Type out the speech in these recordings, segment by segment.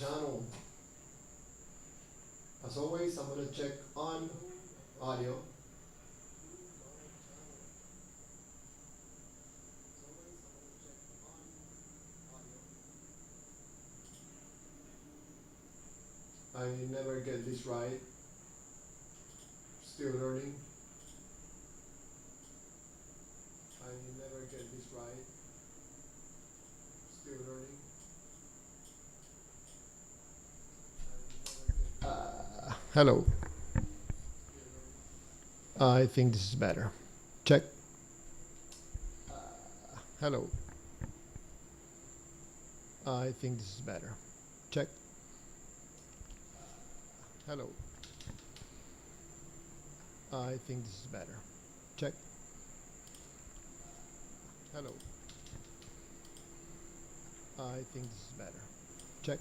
channel. As always, I'm gonna check on audio. I never get this right. Still learning. I never get this right. Still learning. Hello. I think this is better. Check. Hello. I think this is better. Check. Hello. I think this is better. Check. Hello. I think this is better. Check.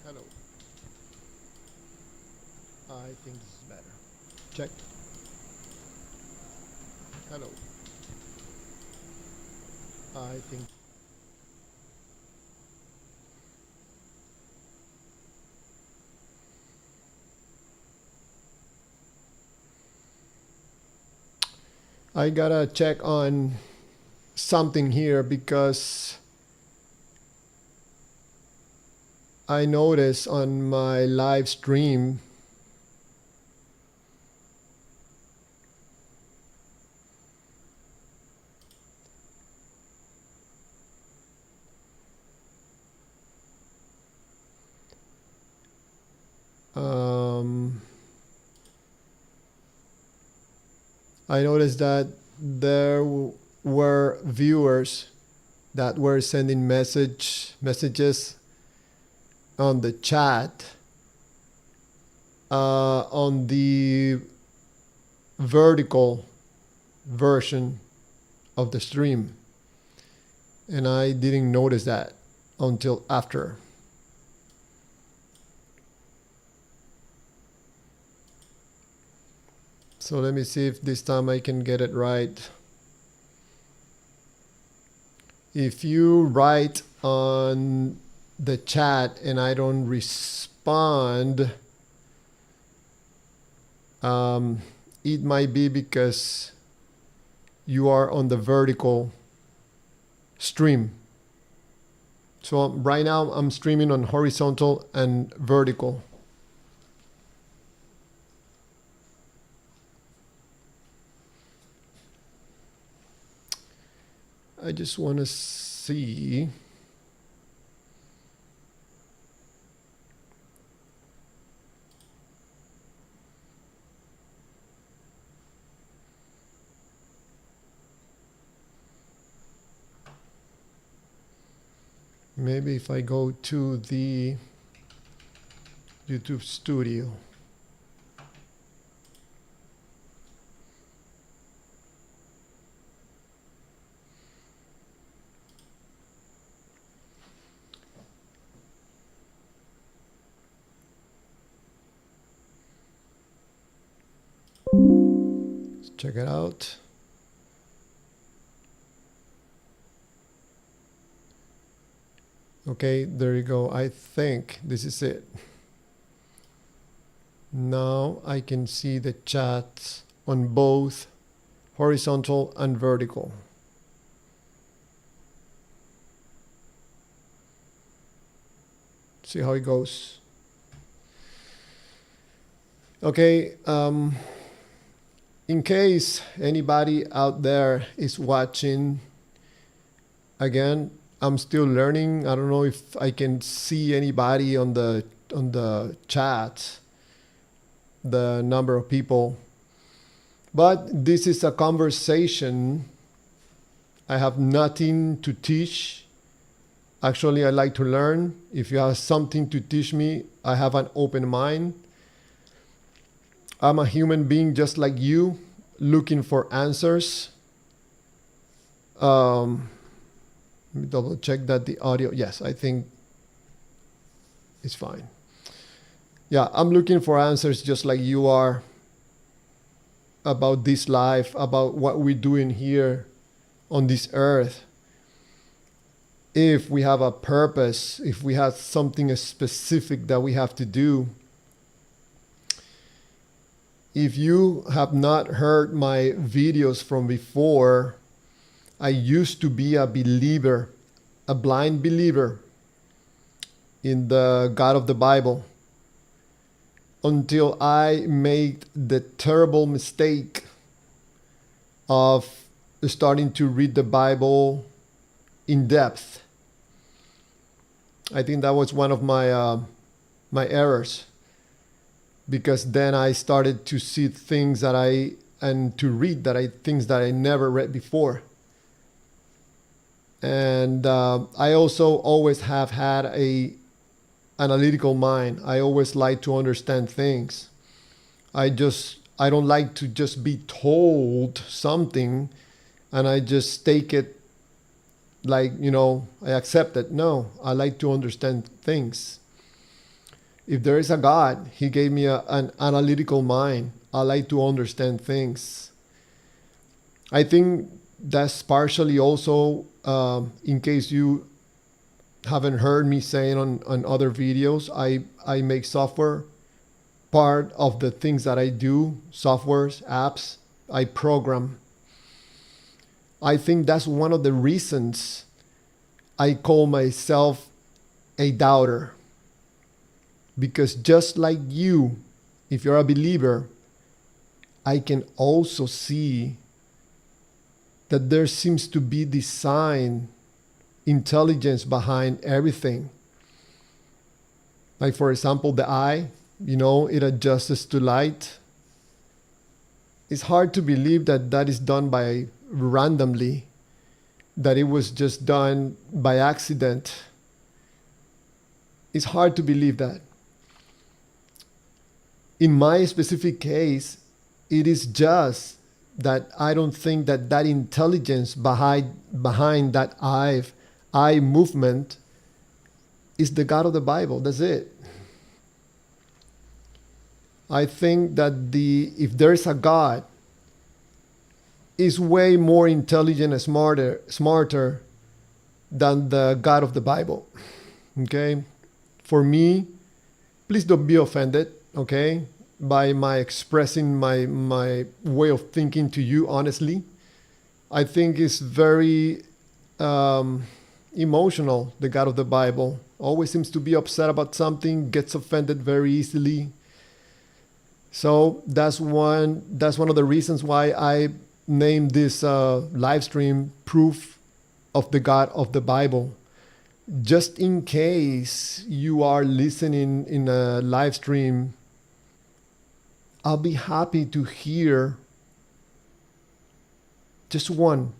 Hello. I think this is better. Check. Hello. I think. I gotta check on something here because I noticed on my live stream um, I noticed that there were viewers that were sending messages on the chat on the vertical version of the stream, and I didn't notice that until after. So let me see if this time I can get it right. If you write on the chat and I don't respond, it might be because you are on the vertical stream. So right now I'm streaming on horizontal and vertical. I just want to see. Maybe if I go to the YouTube Studio. Let's check it out. Okay, there you go. I think this is it. Now I can see the chat on both horizontal and vertical. See how it goes. Okay, in case anybody out there is watching, again, I'm still learning. I don't know if I can see anybody on the chat, the number of people. But this is a conversation. I have nothing to teach. Actually, I like to learn. If you have something to teach me, I have an open mind. I'm a human being just like you, looking for answers. Let me double check that the audio. Yes, I think it's fine. Yeah, I'm looking for answers just like you are about this life, about what we're doing here on this earth. if we have a purpose, if we have something specific that we have to do. If you have not heard my videos from before, I used to be a believer, a blind believer in the God of the Bible, until I made the terrible mistake of starting to read the Bible in depth. I think that was one of my errors, because then I started to see things and to read things that I never read before. And I also always have had a analytical mind. I always like to understand things. I don't like to just be told something and I just take it like, I accept it. No, I like to understand things. If there is a God, He gave me an analytical mind. I like to understand things. I think that's partially also, in case you haven't heard me saying on other videos, I make software. Part of the things that I do, softwares, apps, I program. I think that's one of the reasons I call myself a doubter. Because just like you, if you're a believer, I can also see that there seems to be design, intelligence behind everything. Like, for example, the eye, it adjusts to light. It's hard to believe that that is done by randomly, that it was just done by accident. It's hard to believe that. In my specific case, it is just that I don't think that intelligence behind that eye movement is the God of the Bible. That's it. I think that if there is a God, is way more intelligent and smarter than the God of the Bible. Okay? For me, please don't be offended, okay, by my expressing my way of thinking to you honestly. I think it's very emotional, the God of the Bible. Always seems to be upset about something, gets offended very easily. So that's one of the reasons why I named this live stream Proof of the God of the Bible. Just in case you are listening in a live stream, I'll be happy to hear just one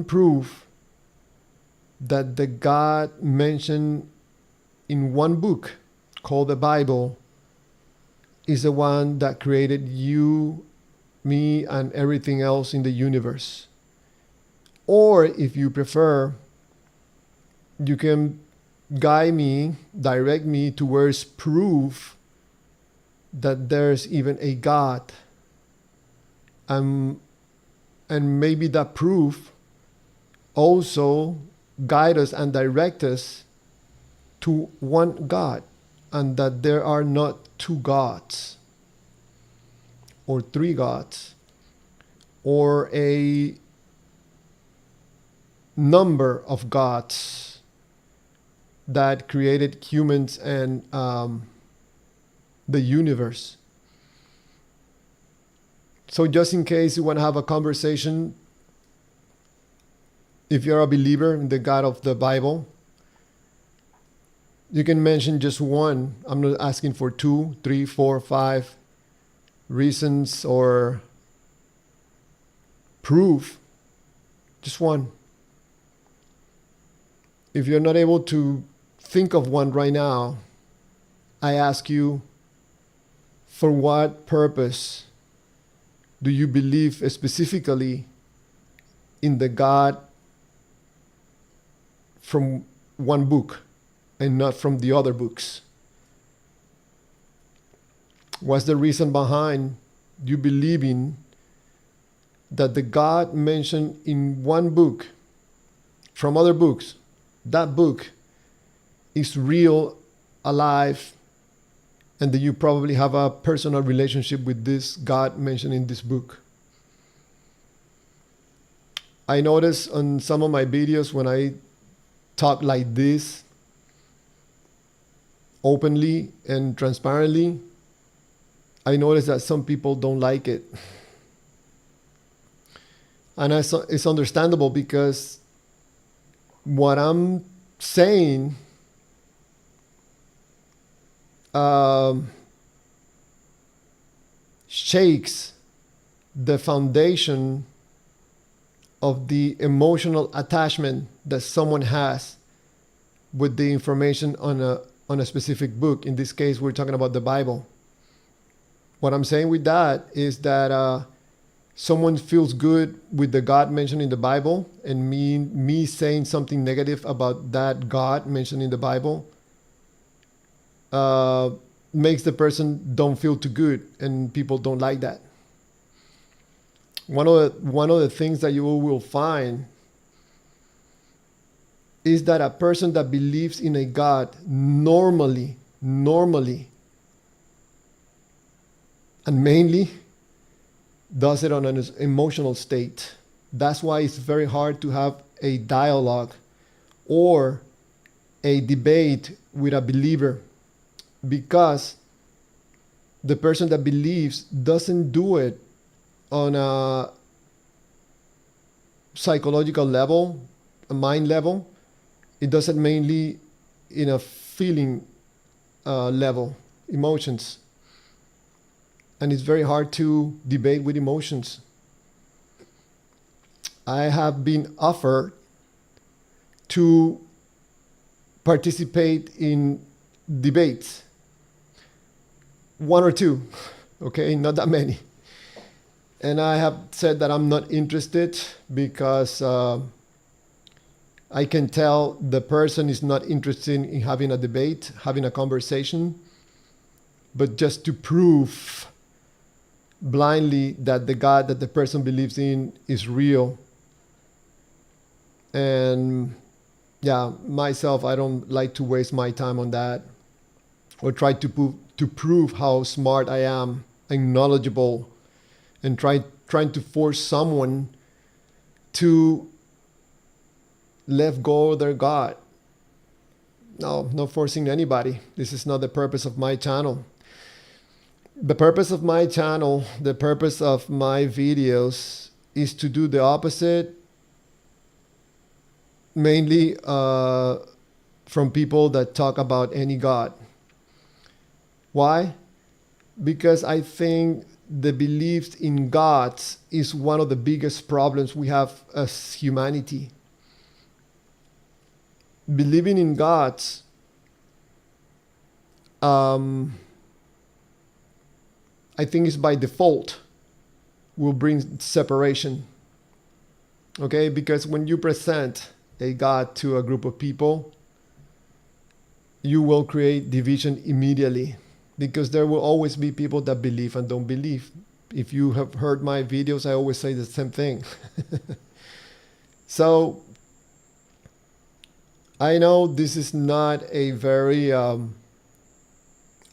proof that the God mentioned in one book called the Bible is the one that created you, me, and everything else in the universe. Or if you prefer, you can direct me towards proof that there's even a God. And maybe that proof also guide us and direct us to one God, and that there are not two gods or three gods or a number of gods that created humans and the universe. So just in case you want to have a conversation, if you're a believer in the God of the Bible, you can mention just one. I'm not asking for 2, 3, 4, 5 reasons or proof. Just one. If you're not able to think of one right now, I ask you, for what purpose do you believe specifically in the God from one book and not from the other books? What's the reason behind you believing that the God mentioned in one book from other books, that book is real, alive, and that you probably have a personal relationship with this God mentioned in this book. I notice on some of my videos when I talk like this, openly and transparently, I notice that some people don't like it. And it's understandable, because what I'm saying shakes the foundation of the emotional attachment that someone has with the information on a specific book. In this case, we're talking about the Bible. What I'm saying with that is that someone feels good with the God mentioned in the Bible, and me saying something negative about that God mentioned in the Bible makes the person don't feel too good, and people don't like that. One of the things that you will find is that a person that believes in a God normally, and mainly does it on an emotional state. That's why it's very hard to have a dialogue or a debate with a believer, because the person that believes doesn't do it on a psychological level, a mind level. It does it mainly in a feeling level, emotions. And it's very hard to debate with emotions. I have been offered to participate in debates. One or two, okay, not that many. And I have said that I'm not interested, because I can tell the person is not interested in having a debate, having a conversation, but just to prove blindly that the God that the person believes in is real. And yeah, myself, I don't like to waste my time on that, or try to prove how smart I am and knowledgeable, and trying to force someone to let go of their God. No, not forcing anybody. This is not the purpose of my channel. The purpose of my channel, the purpose of my videos, is to do the opposite, mainly from people that talk about any God. Why? Because I think the belief in gods is one of the biggest problems we have as humanity. Believing in gods I think is by default will bring separation. Okay, because when you present a God to a group of people, you will create division immediately, because there will always be people that believe and don't believe. If you have heard my videos, I always say the same thing. So I know this is not a very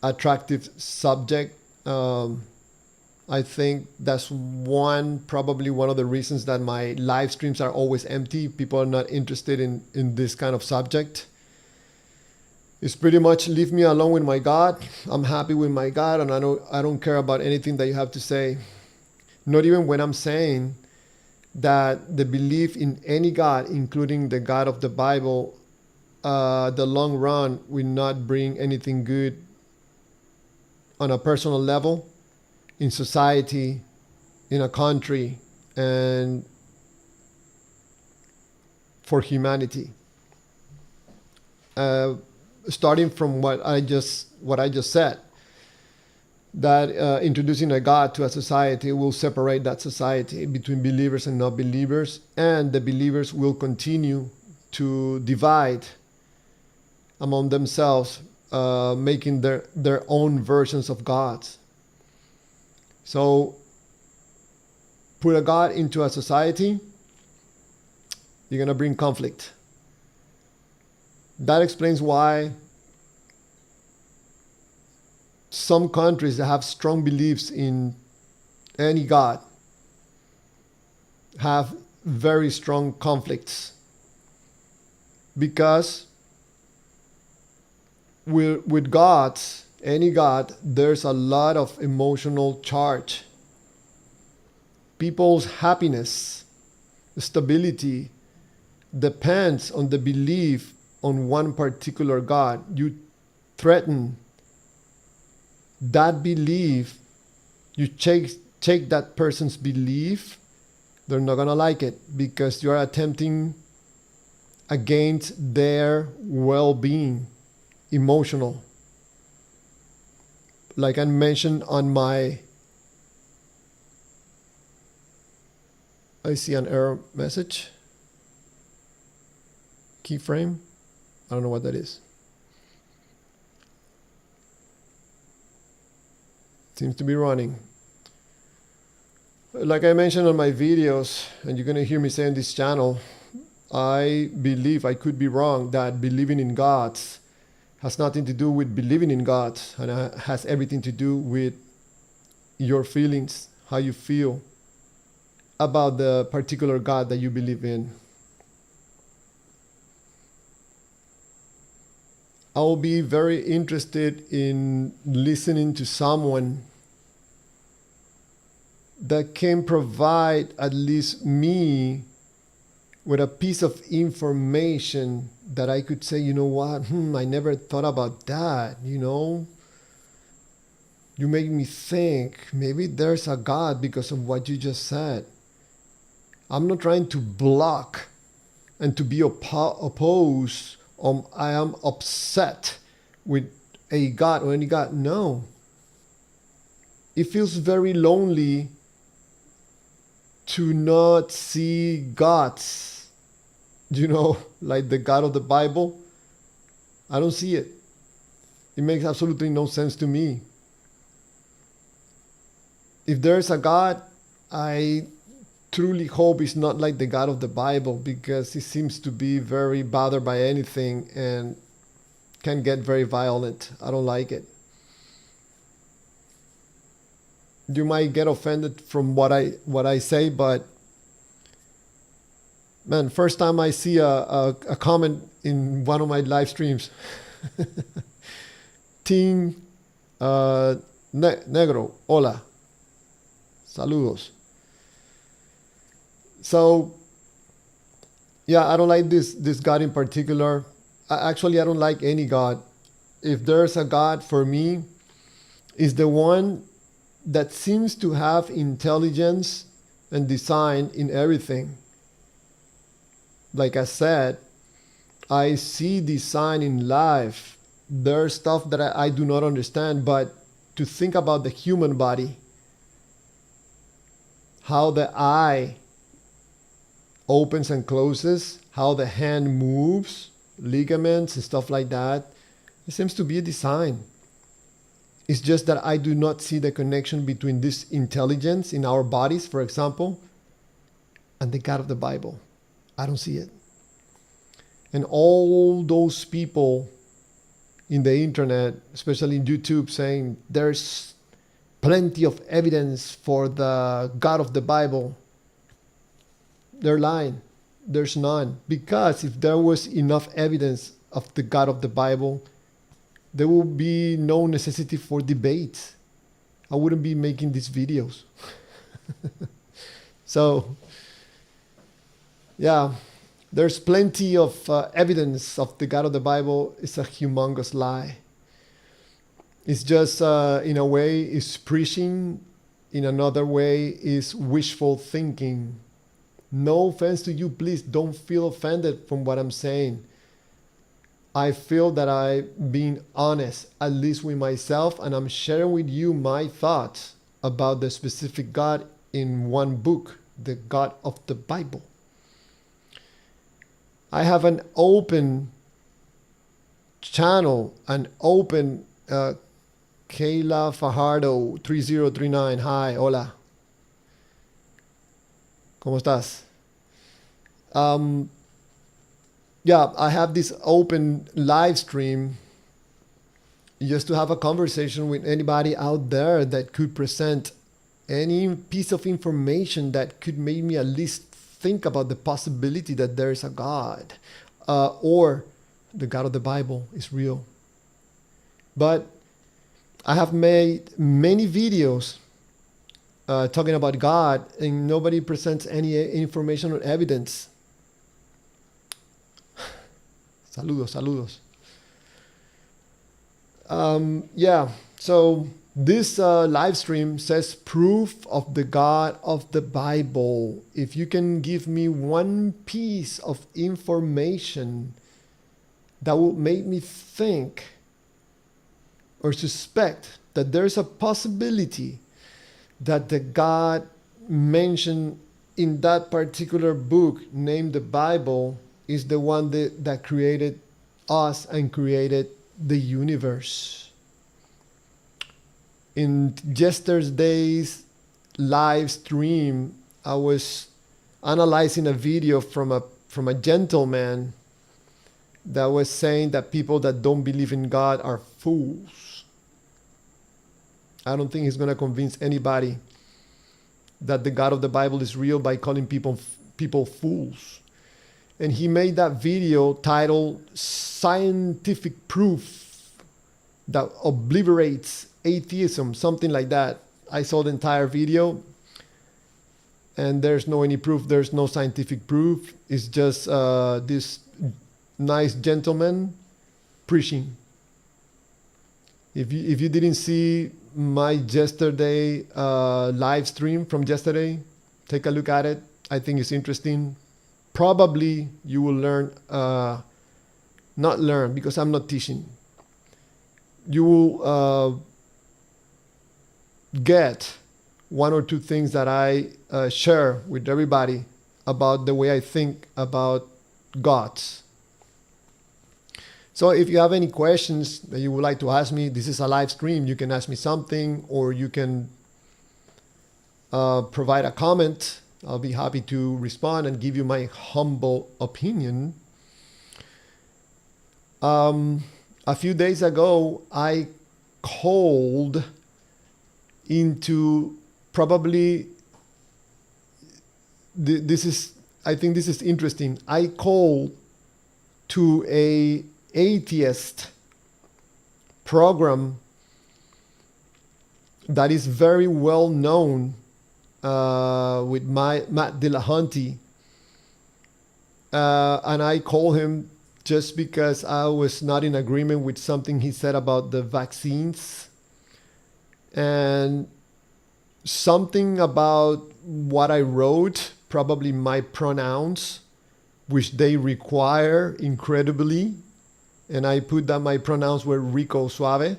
attractive subject. I think that's probably one of the reasons that my live streams are always empty. People are not interested in this kind of subject. It's pretty much leave me alone with my God. I'm happy with my God, and I don't care about anything that you have to say. Not even when I'm saying that the belief in any God, including the God of the Bible, the long run will not bring anything good on a personal level, in society, in a country, and for humanity. Starting from what I just said, that introducing a God to a society will separate that society between believers and non-believers, and the believers will continue to divide among themselves, making their own versions of gods. So put a God into a society, you're going to bring conflict. That explains why some countries that have strong beliefs in any god have very strong conflicts, because with gods, any god, there's a lot of emotional charge. People's happiness, stability depends on the belief on one particular god. You threaten that belief, you take that person's belief, they're not gonna like it, because you're attempting against their well-being, emotional. Like I mentioned on my, I see an error message. Keyframe. I don't know what that is. Seems to be running. Like I mentioned on my videos, and you're going to hear me say on this channel, I believe, I could be wrong, that believing in gods has nothing to do with believing in God, and has everything to do with your feelings, how you feel about the particular God that you believe in. I will be very interested in listening to someone that can provide at least me with a piece of information that I could say, you know what, I never thought about that, you know? You make me think, maybe there's a God because of what you just said. I'm not trying to block and to be opposed. I am upset with a God or any God. No. It feels very lonely to not see gods, you know, like the God of the Bible. I don't see it. It makes absolutely no sense to me. If there's a God, I truly hope it's not like the God of the Bible, because he seems to be very bothered by anything and can get very violent. I don't like it. You might get offended from what I say, but man, first time I see a comment in one of my live streams, Team Negro, hola, saludos. So, yeah, I don't like this God in particular. Actually, I don't like any God. If there's a God for me, is the one that seems to have intelligence and design in everything. Like I said, I see design in life. There's stuff that I do not understand, but to think about the human body, how the eye opens and closes, how the hand moves, ligaments and stuff like that, it seems to be a design. It's just that I do not see the connection between this intelligence in our bodies, for example, and the God of the Bible. I don't see it. And all those people in the internet, especially in YouTube, saying there's plenty of evidence for the God of the Bible, they're lying. There's none. Because if there was enough evidence of the God of the Bible, there would be no necessity for debate. I wouldn't be making these videos. So, yeah, there's plenty of evidence of the God of the Bible. It's a humongous lie. It's just, in a way, it's preaching. In another way, is wishful thinking. No offense to you, please don't feel offended from what I'm saying. I feel that I'm being honest, at least with myself, and I'm sharing with you my thoughts about the specific God in one book, the God of the Bible. I have an open channel, an open Kayla Fajardo 3039. Hi, hola. ¿Cómo estás? yeah, I have this open live stream just to have a conversation with anybody out there that could present any piece of information that could make me at least think about the possibility that there is a God, or the God of the Bible is real. But I have made many videos talking about God, and nobody presents any information or evidence. Saludos, saludos. Yeah, so this live stream says proof of the God of the Bible. If you can give me one piece of information that will make me think or suspect that there's a possibility that the God mentioned in that particular book named the Bible is the one that created us and created the universe. In yesterday's live stream, I was analyzing a video from a gentleman that was saying that people that don't believe in God are fools. I don't think he's going to convince anybody that the God of the Bible is real by calling people fools. And he made that video titled Scientific Proof That Obliterates Atheism, something like that. I saw the entire video, and there's no any proof. There's no scientific proof. It's just this nice gentleman preaching. If you didn't see my yesterday live stream from yesterday, take a look at it. I think it's interesting. Probably you will learn, not learn because I'm not teaching. You will get one or two things that I share with everybody about the way I think about gods. So if you have any questions that you would like to ask me, this is a live stream. You can ask me something, or you can provide a comment. I'll be happy to respond and give you my humble opinion. A few days ago, I called into probably, I think this is interesting. I called to a atheist program that is very well known with Matt Dillahunty, and I called him just because I was not in agreement with something he said about the vaccines, and something about what I wrote, probably my pronouns, which they require incredibly. And I put that my pronouns were rico suave.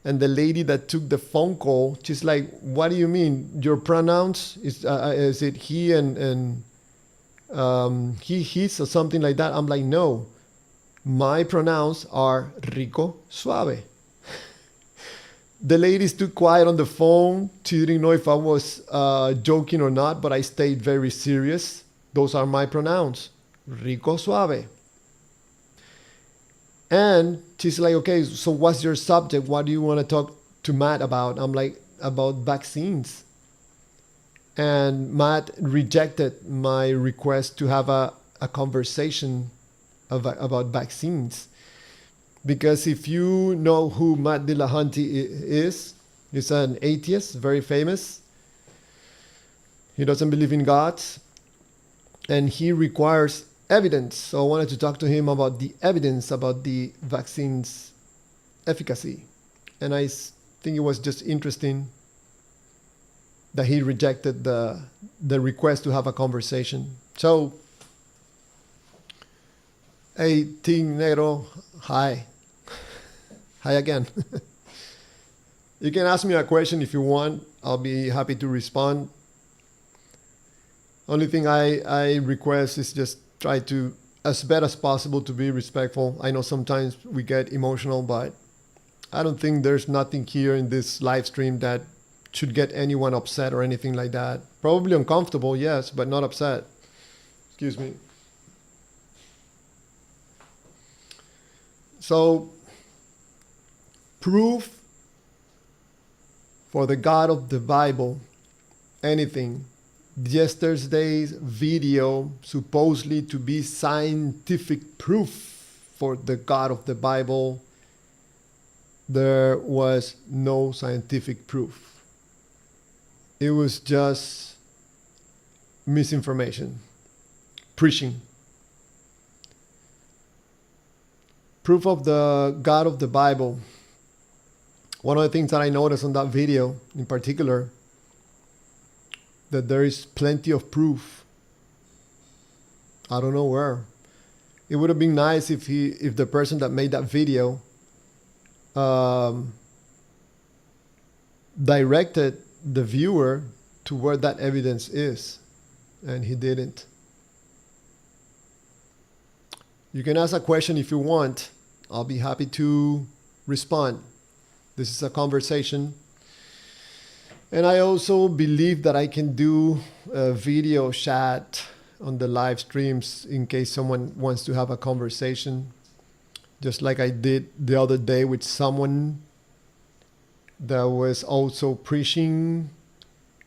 And the lady that took the phone call, she's like, what do you mean? Your pronouns? Is it he and he, his, or something like that? I'm like, no. My pronouns are rico suave. The lady stood quiet on the phone. She didn't know if I was joking or not, but I stayed very serious. Those are my pronouns, rico suave. And she's like, okay, so what's your subject? What do you want to talk to Matt about? I'm like, about vaccines. And Matt rejected my request to have a conversation about vaccines. Because if you know who Matt Dillahunty is, he's an atheist, very famous. He doesn't believe in God. And he requires evidence. So I wanted to talk to him about the evidence about the vaccine's efficacy. And I think it was just interesting that he rejected the request to have a conversation. So, hey, Ting Negro, hi. Hi again. You can ask me a question if you want. I'll be happy to respond. Only thing I request is just try to, as best as possible, to be respectful. I know sometimes we get emotional, but I don't think there's nothing here in this live stream that should get anyone upset or anything like that. Probably uncomfortable, yes, but not upset. Excuse me. So, proof for the God of the Bible, anything. Yesterday's video supposedly to be scientific proof for the God of the Bible. There was no scientific proof. It was just misinformation, preaching. Proof of the God of the Bible. One of the things that I noticed on that video in particular, that there is plenty of proof. I don't know where. It would have been nice if the person that made that video directed the viewer to where that evidence is, and he didn't. You can ask a question if you want. I'll be happy to respond. This is a conversation. And I also believe that I can do a video chat on the live streams in case someone wants to have a conversation, just like I did the other day with someone that was also preaching.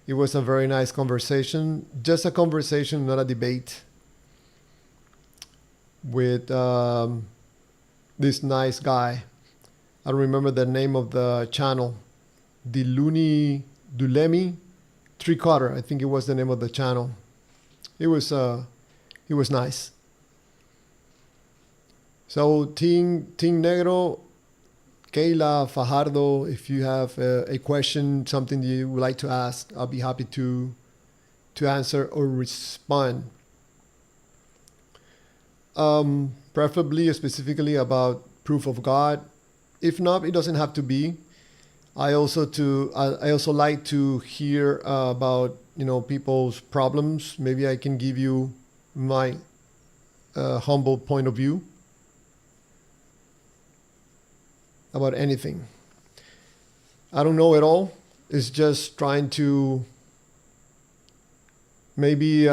It was a very nice conversation, just a conversation, not a debate, with this nice guy. I don't remember the name of the channel. Dulemi Tricotter, I think it was the name of the channel. It was nice. So Team Negro, Kayla, Fajardo, if you have a question, something that you would like to ask, I'll be happy to answer or respond. Preferably, specifically about proof of God. If not, it doesn't have to be. I also like to hear about people's problems. Maybe I can give you my humble point of view about anything. I don't know it all. It's just trying to maybe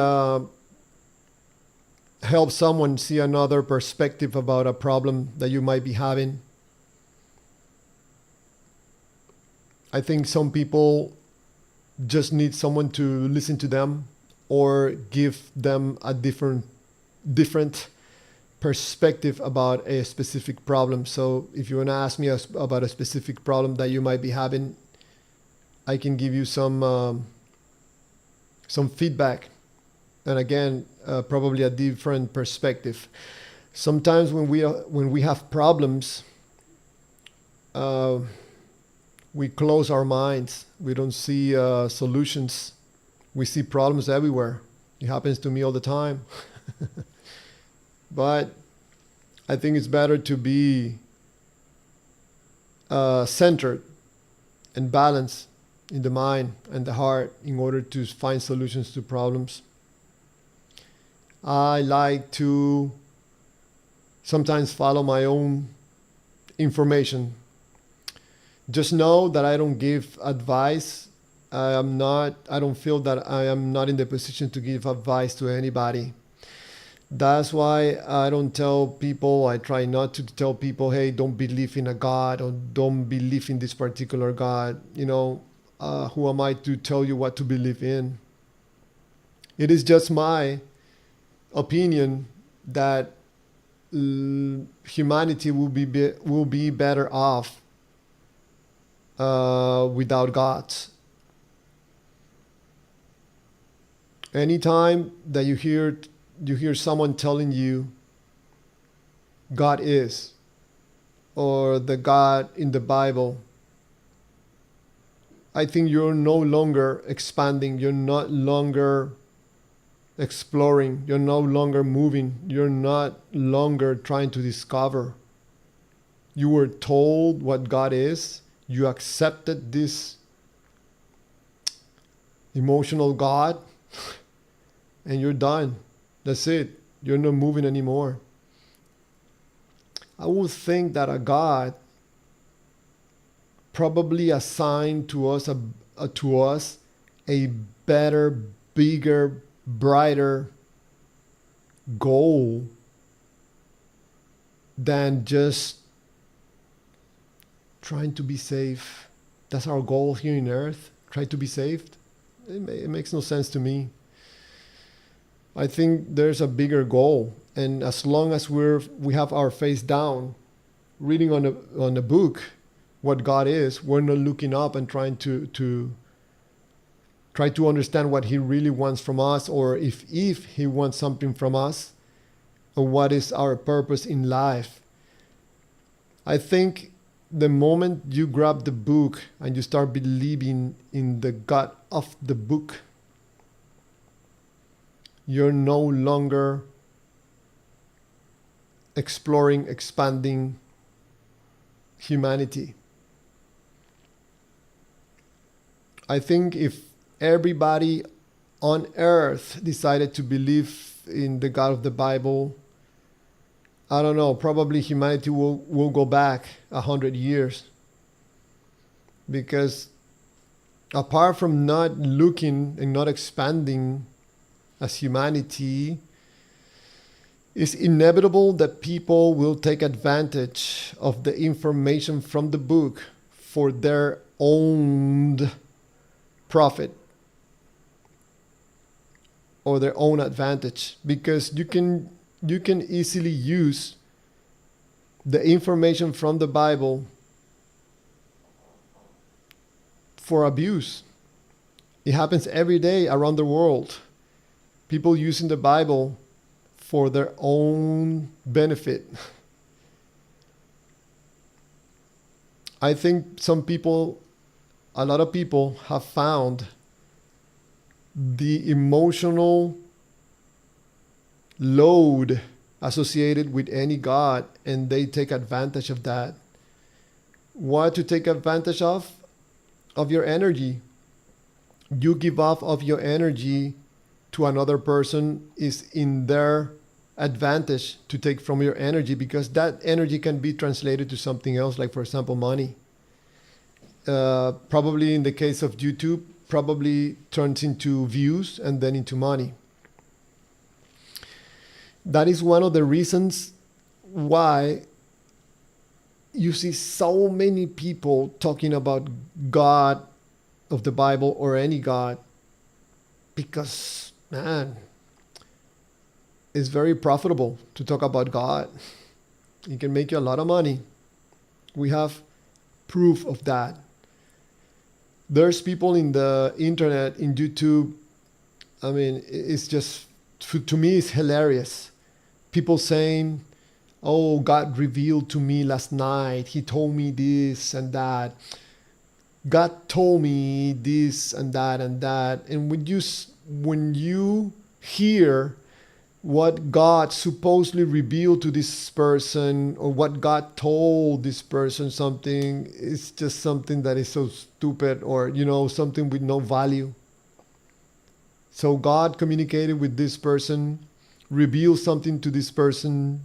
help someone see another perspective about a problem that you might be having. I think some people just need someone to listen to them or give them a different perspective about a specific problem. So if you want to ask me about a specific problem that you might be having, I can give you some feedback. And again, probably a different perspective. Sometimes when we have problems, we close our minds. We don't see solutions. We see problems everywhere. It happens to me all the time. But I think it's better to be centered and balanced in the mind and the heart in order to find solutions to problems. I like to sometimes follow my own information. Just know that I don't give advice. I don't feel that I am not in the position to give advice to anybody. That's why I don't tell people, I try not to tell people, hey, don't believe in a God or don't believe in this particular God. Who am I to tell you what to believe in? It is just my opinion that humanity will be better off without gods. Anytime that you hear someone telling you God is, or the God in the Bible, I think you're no longer expanding, you're not longer exploring, you're no longer moving, you're not longer trying to discover. You were told what God is, you accepted this emotional God, and you're done. That's it. You're not moving anymore. I would think that a God probably assigned to us a better, bigger, brighter goal than just trying to be safe. That's our goal here in earth. Try to be saved. It makes no sense to me. I think there's a bigger goal, and as long as we have our face down, reading on a book what God is, we're not looking up and trying to try to understand what He really wants from us, or if He wants something from us, or what is our purpose in life. I think the moment you grab the book and you start believing in the God of the book, you're no longer exploring, expanding humanity. I think if everybody on earth decided to believe in the God of the Bible, I don't know, probably humanity will go back 100 years. Because apart from not looking and not expanding as humanity, it's inevitable that people will take advantage of the information from the book for their own profit or their own advantage, because you can easily use the information from the Bible for abuse. It happens every day around the world. People using the Bible for their own benefit. I think a lot of people have found the emotional load associated with any God, and they take advantage of that. What to take advantage of? Of your energy. You give off of your energy to another person is in their advantage to take from your energy, because that energy can be translated to something else, like for example money. Probably in the case of YouTube, probably turns into views and then into money. That is one of the reasons why you see so many people talking about God of the Bible or any God, because, man, it's very profitable to talk about God. It can make you a lot of money. We have proof of that. There's people in the internet, in YouTube, I mean, it's just, to me, it's hilarious. People saying, oh, God revealed to me last night. He told me this and that. God told me this and that and that. And when you hear what God supposedly revealed to this person, or what God told this person something, it's just something that is so stupid, or, something with no value. So God communicated with this person, revealed something to this person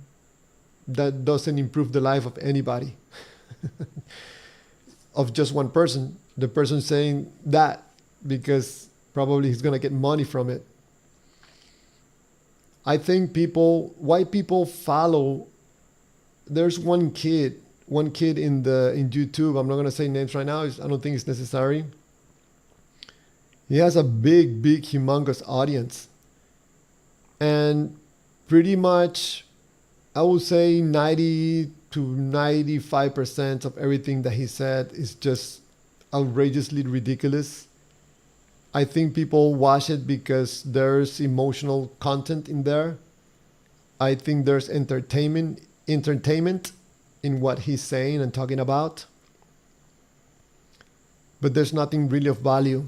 that doesn't improve the life of anybody. Of just one person. The person saying that because probably he's going to get money from it. I think why people follow, there's one kid in YouTube, I'm not going to say names right now, I don't think it's necessary. He has a big, humongous audience. And pretty much, I would say 90 to 95% of everything that he said is just outrageously ridiculous. I think people watch it because there's emotional content in there. I think there's entertainment in what he's saying and talking about. But there's nothing really of value.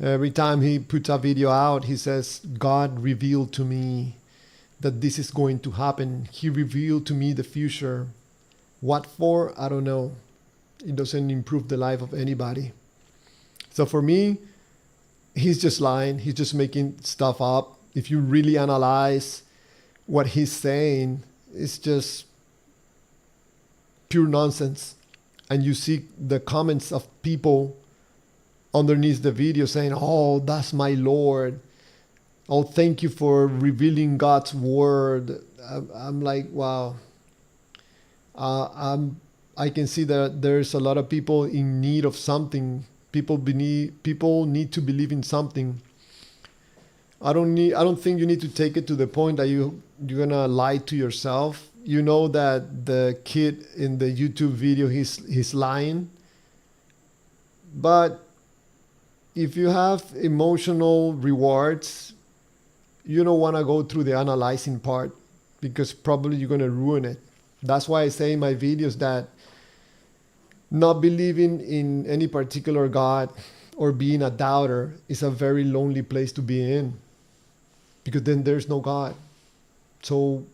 Every time he puts a video out, he says, God revealed to me that this is going to happen. He revealed to me the future. What for? I don't know. It doesn't improve the life of anybody. So for me, he's just lying. He's just making stuff up. If you really analyze what he's saying, it's just pure nonsense. And you see the comments of people underneath the video saying, oh, that's my Lord. Oh, thank you for revealing God's word. I'm like, wow. I can see that there's a lot of people in need of something. People need to believe in something. I don't think you need to take it to the point that you're gonna lie to yourself. You know that the kid in the YouTube video, he's lying. But if you have emotional rewards, you don't want to go through the analyzing part, because probably you're going to ruin it. That's why I say in my videos that not believing in any particular God or being a doubter is a very lonely place to be in, because then there's no God. So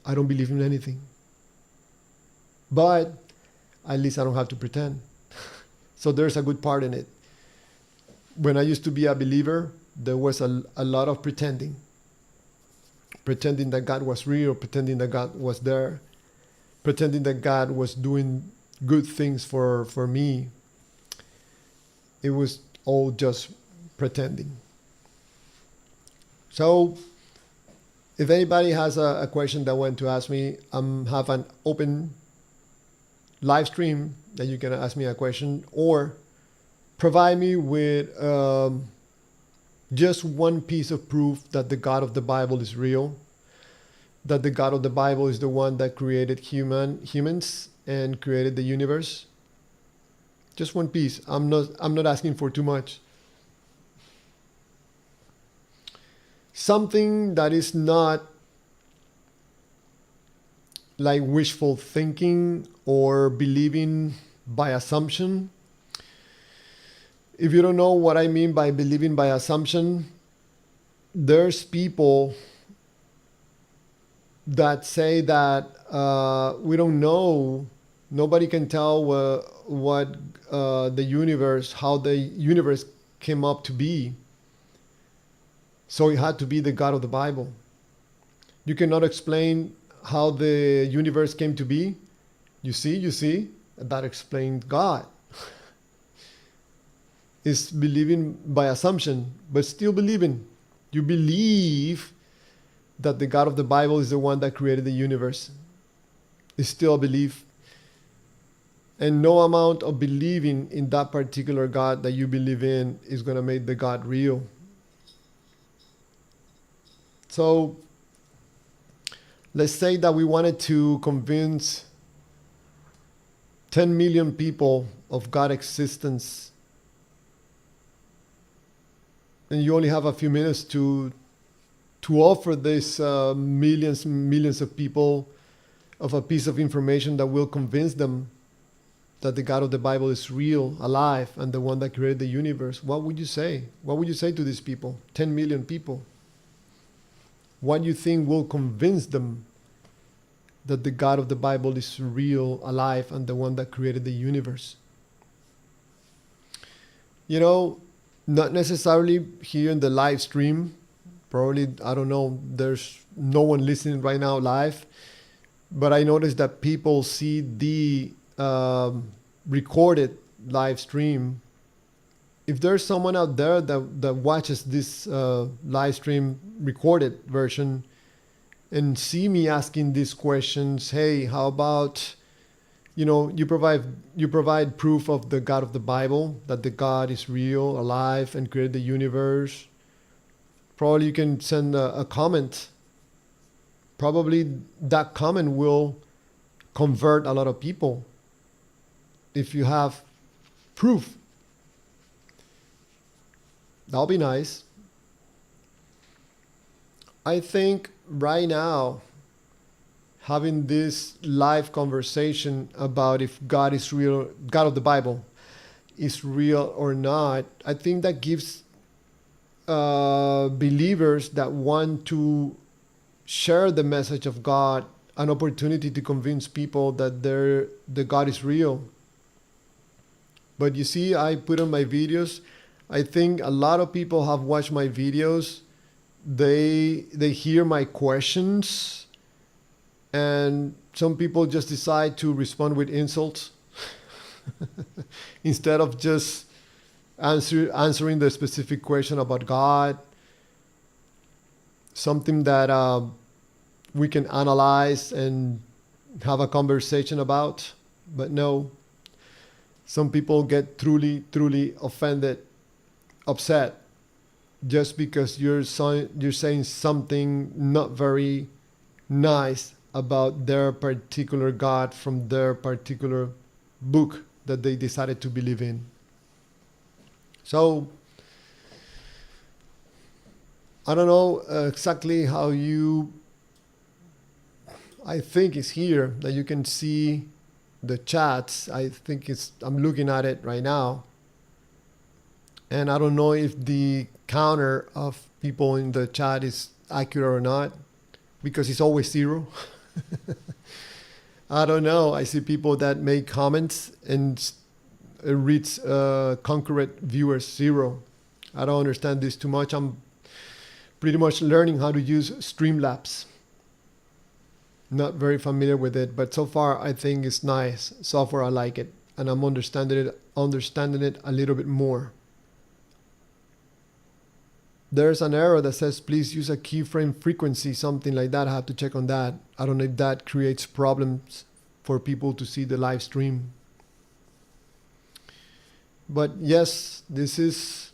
I don't believe in anything. But at least I don't have to pretend. So there's a good part in it. When I used to be a believer, there was a lot of pretending. Pretending that God was real, pretending that God was there, pretending that God was doing good things for me. It was all just pretending. So if anybody has a question that want to ask me, have an open live stream that you can ask me a question, or provide me with just one piece of proof that the God of the Bible is real, that the God of the Bible is the one that created humans and created the universe. Just one piece. I'm not asking for too much. Something that is not like wishful thinking or believing by assumption. If you don't know what I mean by believing by assumption, there's people that say that we don't know, nobody can tell what the universe, how the universe came up to be. So it had to be the God of the Bible. You cannot explain how the universe came to be. You see, that explained God. Is believing by assumption, but still believing. You believe that the God of the Bible is the one that created the universe. It's still a belief. And no amount of believing in that particular God that you believe in is going to make the God real. So let's say that we wanted to convince 10 million people of God's existence, and you only have a few minutes to offer this millions of people of a piece of information that will convince them that the God of the Bible is real, alive, and the one that created the universe. What would you say? What would you say to these people? 10 million people. What do you think will convince them that the God of the Bible is real, alive, and the one that created the universe? You know, not necessarily here in the live stream. Probably, I don't know, there's no one listening right now live. But I noticed that people see the recorded live stream. If there's someone out there that watches this live stream recorded version and see me asking these questions, hey, how about, you provide proof of the God of the Bible, that the God is real, alive, and created the universe. Probably you can send a comment. Probably that comment will convert a lot of people if you have proof. That'll be nice. I think right now, having this live conversation about if God is real, God of the Bible is real or not, I think that gives believers that want to share the message of God an opportunity to convince people that the God is real. But you see, I put on my videos, I think a lot of people have watched my videos. They hear my questions, and some people just decide to respond with insults instead of just answering the specific question about God, something that we can analyze and have a conversation about. But no, some people get truly offended, upset, just because you're saying something not very nice about their particular God from their particular book that they decided to believe in. So I don't know exactly how you. I think it's here that you can see the chats. I think I'm looking at it right now. And I don't know if the counter of people in the chat is accurate or not, because it's always 0. I don't know. I see people that make comments and it reads concurrent viewers 0. I don't understand this too much. I'm pretty much learning how to use Streamlabs. Not very familiar with it, but so far I think it's nice software. I like it, and I'm understanding it a little bit more. There's an error that says please use a keyframe frequency, something like that. I have to check on that. I don't know if that creates problems for people to see the live stream. But yes, this is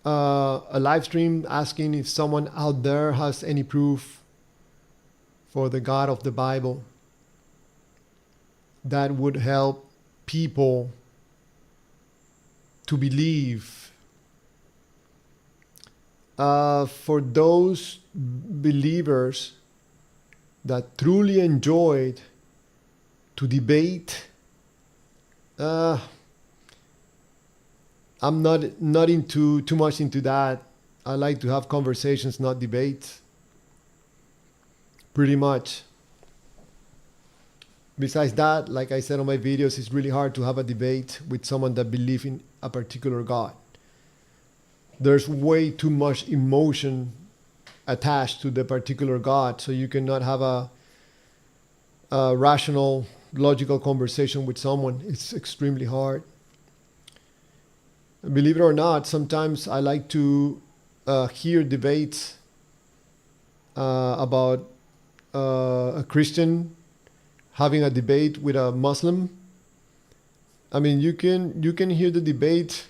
a live stream asking if someone out there has any proof for the God of the Bible that would help people to believe. For those believers that truly enjoyed to debate, I'm not into too much into that. I like to have conversations, not debates. Pretty much. Besides that, like I said on my videos, it's really hard to have a debate with someone that believes in a particular God. There's way too much emotion attached to the particular God, so you cannot have a rational, logical conversation with someone. It's extremely hard. Believe it or not, sometimes I like to hear debates about a Christian having a debate with a Muslim. I mean, you can hear the debate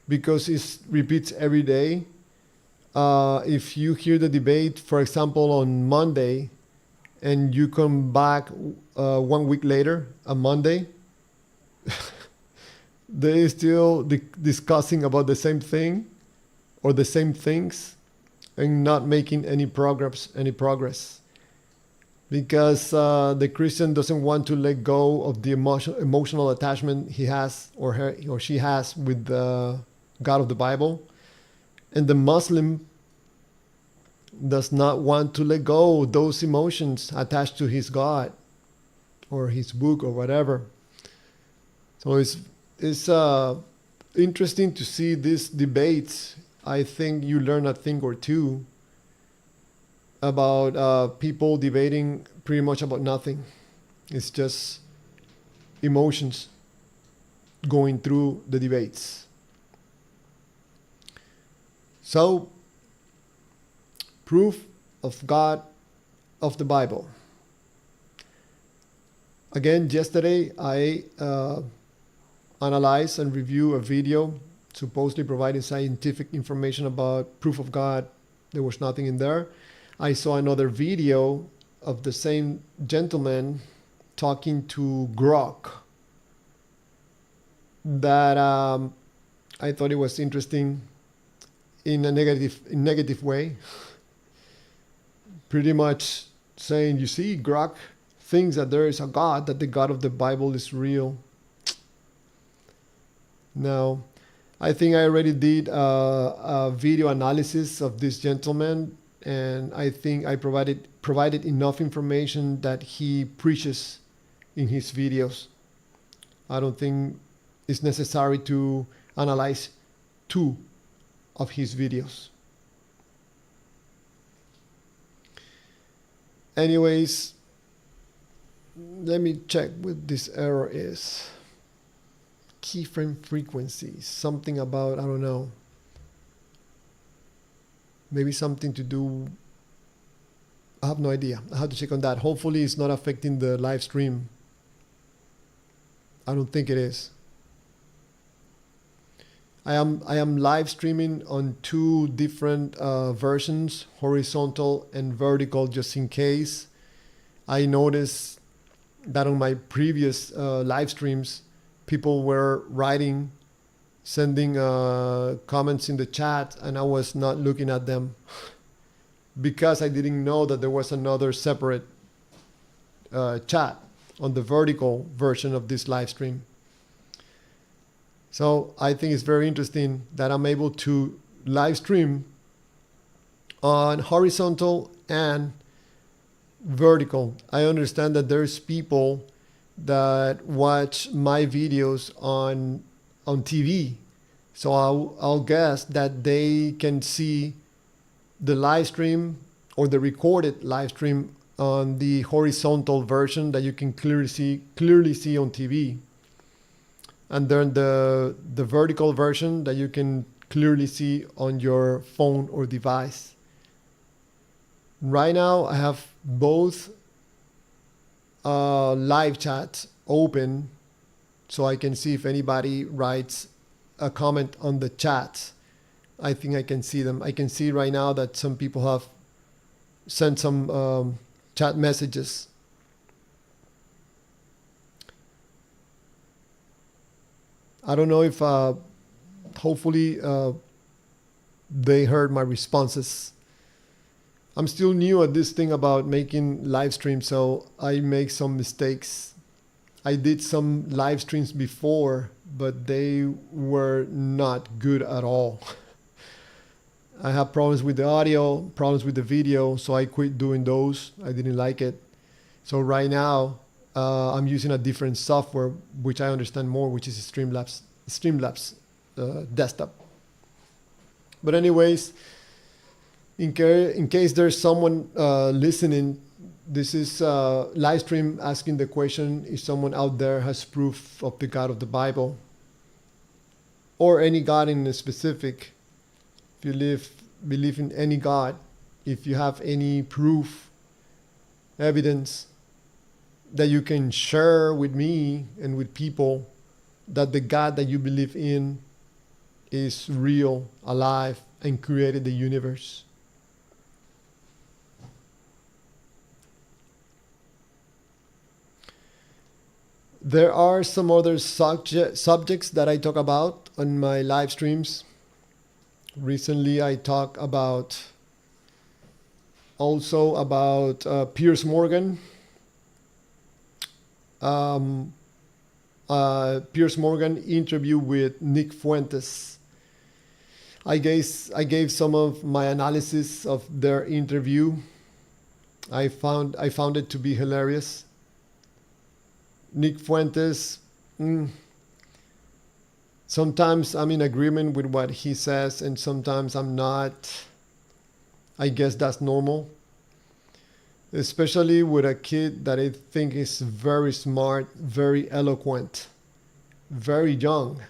because it repeats every day. If you hear the debate, for example, on Monday, and you come back 1 week later, on Monday, they still discussing about the same thing or the same things and not making any progress. Because the Christian doesn't want to let go of the emotional attachment he has or she has with the God of the Bible. And the Muslim does not want to let go of those emotions attached to his God or his book or whatever. So it's interesting to see these debates. I think you learn a thing or two about people debating pretty much about nothing. It's just emotions going through the debates. So, proof of God of the Bible. Again, yesterday I analyzed and reviewed a video supposedly providing scientific information about proof of God. There was nothing in there. I saw another video of the same gentleman talking to Grok that I thought it was interesting in a negative way. Pretty much saying, you see, Grok thinks that there is a God, that the God of the Bible is real. Now, I think I already did a video analysis of this gentleman, and I think I provided enough information that he preaches in his videos. I don't think it's necessary to analyze 2 of his videos. Anyways, let me check what this error is. Keyframe frequency, something about, I don't know. Maybe something to do, I have no idea. I have to check on that. Hopefully it's not affecting the live stream. I don't think it is. I am live streaming on two different versions, horizontal and vertical, just in case. I noticed that on my previous live streams, people were writing, sending comments in the chat, and I was not looking at them because I didn't know that there was another separate chat on the vertical version of this live stream. So I think it's very interesting that I'm able to live stream on horizontal and vertical. I understand that there's people that watch my videos on TV. So I'll guess that they can see the live stream or the recorded live stream on the horizontal version that you can clearly see on TV. And then the vertical version that you can clearly see on your phone or device. Right now I have both live chats open so I can see if anybody writes a comment on the chat. I think I can see them. I can see right now that some people have sent some chat messages. I don't know if hopefully they heard my responses. I'm still new at this thing about making live streams, so I make some mistakes. I did some live streams before, but they were not good at all. I have problems with the audio, problems with the video, so I quit doing those. I didn't like it. So right now, I'm using a different software, which I understand more, which is Streamlabs desktop. But anyways, in case there's someone listening, this is live stream asking the question if someone out there has proof of the God of the Bible or any God in specific. If you believe in any God, if you have any proof, evidence that you can share with me and with people that the God that you believe in is real, alive, and created the universe. There are some other subjects that I talk about on my live streams. Recently, I talked also about Piers Morgan. Piers Morgan interview with Nick Fuentes. I gave some of my analysis of their interview. I found it to be hilarious. Nick Fuentes, sometimes I'm in agreement with what he says and sometimes I'm not. I guess that's normal. Especially with a kid that I think is very smart, very eloquent, very young,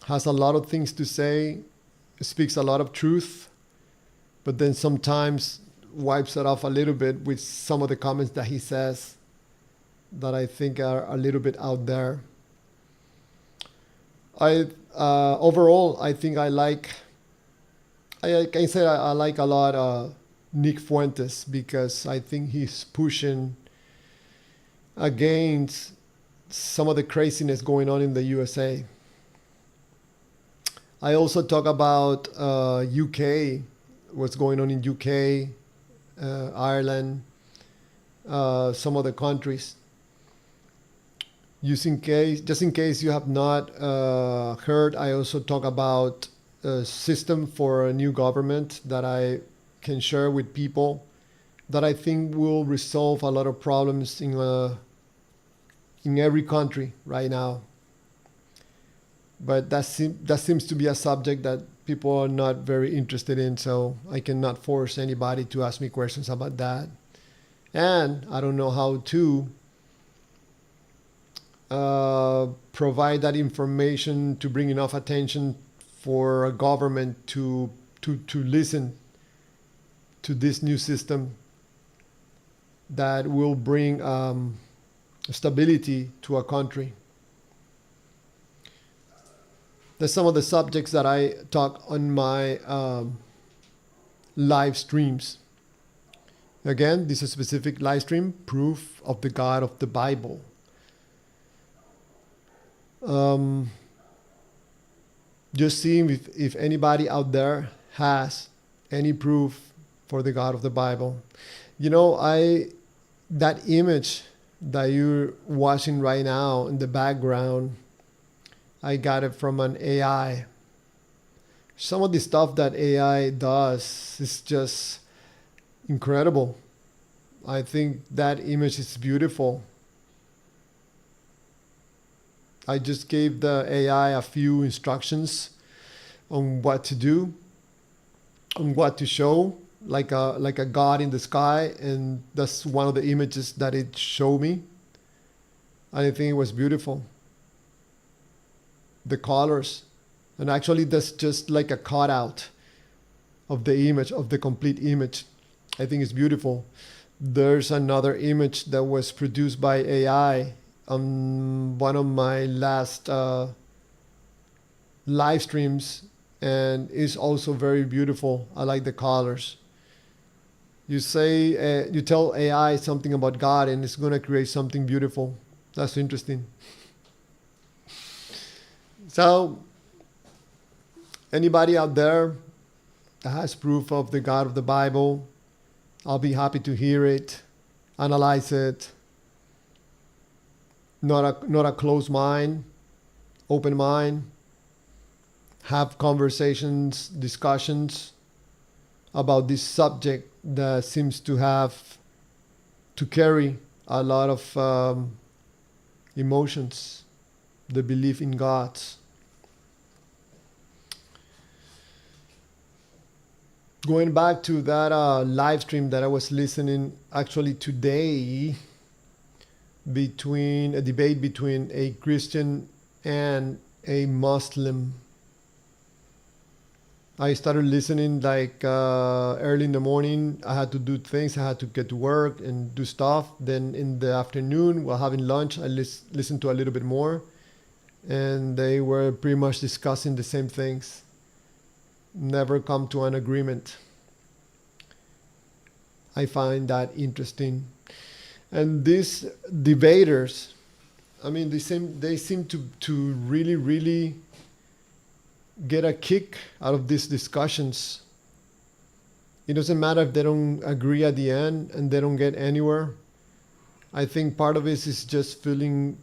has a lot of things to say, speaks a lot of truth, but then sometimes wipes it off a little bit with some of the comments that he says that I think are a little bit out there. Overall, I think I can say I like a lot Nick Fuentes because I think he's pushing against some of the craziness going on in the USA. I also talk about UK, what's going on in UK, Ireland, some other countries. Just in case you have not heard, I also talk about a system for a new government that I can share with people that I think will resolve a lot of problems in every country right now. But that seems to be a subject that people are not very interested in, so I cannot force anybody to ask me questions about that. And I don't know how to provide that information to bring enough attention for a government to listen to this new system that will bring stability to a country. That's some of the subjects that I talk on my live streams. Again, this is a specific live stream, proof of the God of the Bible. Um, just seeing if anybody out there has any proof for the God of the Bible. You know, that image that you're watching right now in the background, I got it from an AI. Some of the stuff that AI does is just incredible. I think that image is beautiful. I just gave the AI a few instructions on what to do, on what to show, like a God in the sky, and that's one of the images that it showed me. And I think it was beautiful. The colors, and actually that's just like a cutout of the image, of the complete image. I think it's beautiful. There's another image that was produced by AI on one of my last live streams, and it's also very beautiful. I like the colors. You say, you tell AI something about God, and it's gonna create something beautiful. That's interesting. So, anybody out there that has proof of the God of the Bible, I'll be happy to hear it, analyze it. Not a closed mind, open mind. Have conversations, discussions about this subject that seems to have to carry a lot of emotions, the belief in God. Going back to that live stream that I was listening actually today, between a debate between a Christian and a Muslim. I started listening like early in the morning. I had to do things. I had to get to work and do stuff. Then in the afternoon, while having lunch, I listened to a little bit more. And they were pretty much discussing the same things. Never come to an agreement. I find that interesting. And these debaters, I mean, they seem to really, really get a kick out of these discussions. It doesn't matter if they don't agree at the end and they don't get anywhere. I think part of it is just feeling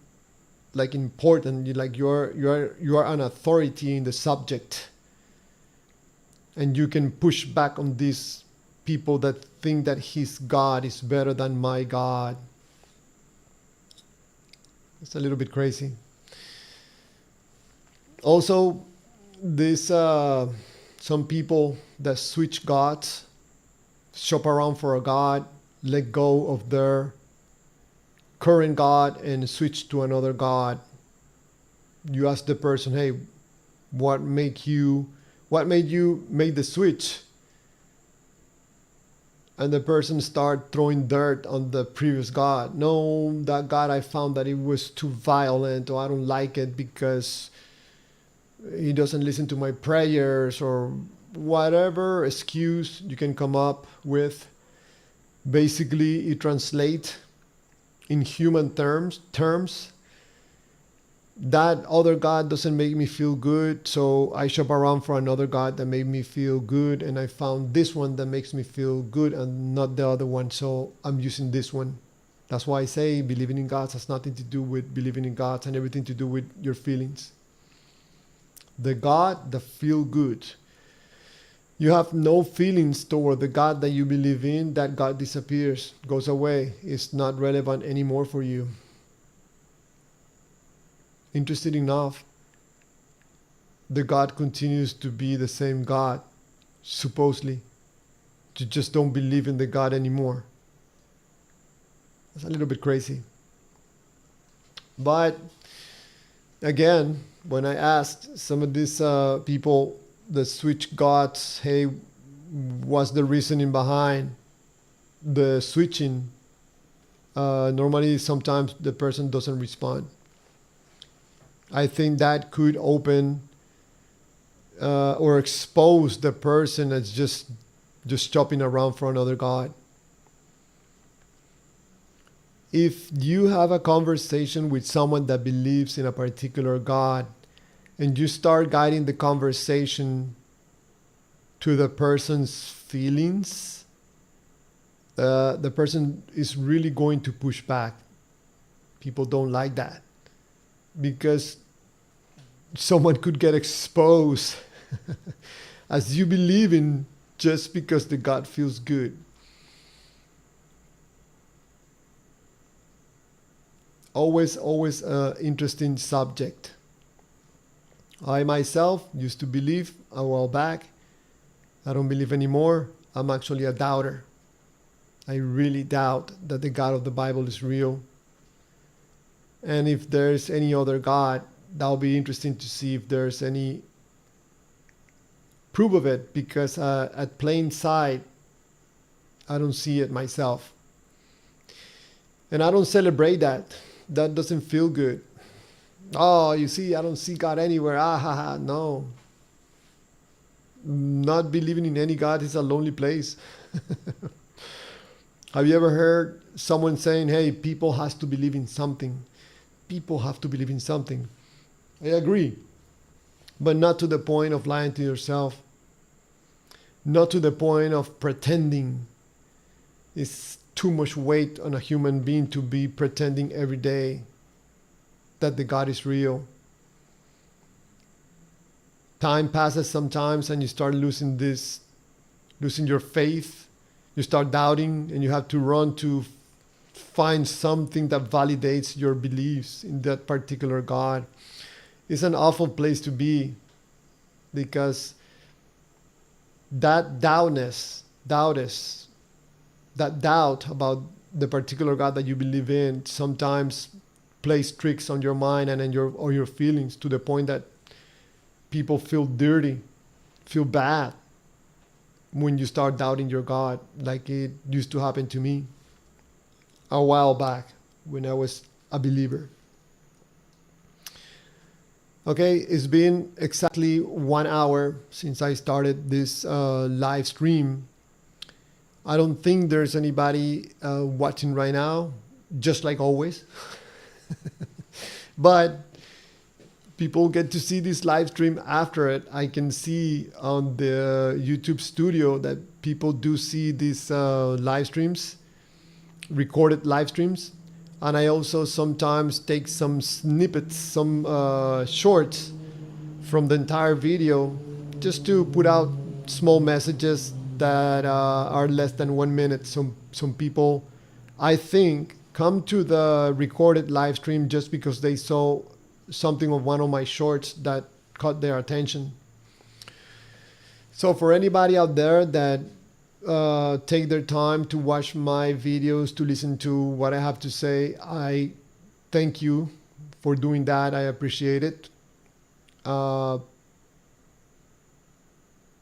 like important, like you are an authority in the subject, and you can push back on these people that think that his God is better than my God. It's a little bit crazy. Also, this some people that switch gods, shop around for a god, let go of their current god and switch to another god. You ask the person, hey, what made you make the switch? And the person start throwing dirt on the previous god. No, that god, I found that it was too violent, or I don't like it because he doesn't listen to my prayers, or whatever excuse you can come up with. Basically, it translates in human terms. That other God doesn't make me feel good, so I shop around for another God that made me feel good, and I found this one that makes me feel good and not the other one, so I'm using this one. That's why I say believing in God has nothing to do with believing in God and everything to do with your feelings. The God that feel good. You have no feelings toward the God that you believe in, that God disappears, goes away. It's not relevant anymore for you. Interesting enough, the God continues to be the same God, supposedly. You just don't believe in the God anymore. That's a little bit crazy. But again, when I asked some of these people that switch gods, hey, what's the reasoning behind the switching? Normally, sometimes the person doesn't respond. I think that could open or expose the person as just chopping around for another god. If you have a conversation with someone that believes in a particular god and you start guiding the conversation to the person's feelings, the person is really going to push back. People don't like that because someone could get exposed as you believe in just because the God feels good. Always a interesting subject. I myself used to believe a while back. I don't believe anymore. I'm actually a doubter. I really doubt that the God of the Bible is real. And if there's any other God, that'll be interesting to see if there's any proof of it, because at plain sight, I don't see it myself. And I don't celebrate that. That doesn't feel good. Oh, you see, I don't see God anywhere. Ah, ha, ha. No. Not believing in any God is a lonely place. Have you ever heard someone saying, hey, people has to believe in something? People have to believe in something. I agree. But not to the point of lying to yourself. Not to the point of pretending. It's too much weight on a human being to be pretending every day that the God is real. Time passes sometimes and you start losing your faith. You start doubting and you have to run to find something that validates your beliefs in that particular God. It's an awful place to be, because that doubt about the particular God that you believe in sometimes plays tricks on your mind and on your feelings, to the point that people feel dirty, feel bad when you start doubting your God, like it used to happen to me a while back when I was a believer. Okay, it's been exactly 1 hour since I started this live stream. I don't think there's anybody watching right now, just like always. But people get to see this live stream after it. I can see on the YouTube studio that people do see these live streams, recorded live streams. And I also sometimes take some snippets, some shorts from the entire video, just to put out small messages that are less than 1 minute. Some people, I think, come to the recorded live stream just because they saw something of one of my shorts that caught their attention. So for anybody out there that take their time to watch my videos, to listen to what I have to say, I thank you for doing that. I appreciate it.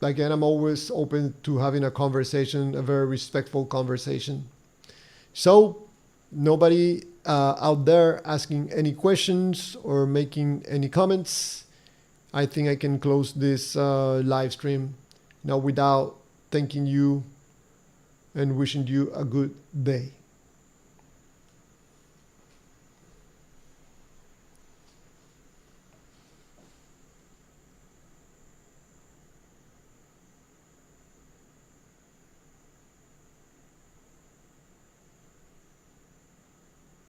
Again, I'm always open to having a conversation, a very respectful conversation. So nobody out there asking any questions or making any comments, I think I can close this live stream now without thanking you and wishing you a good day.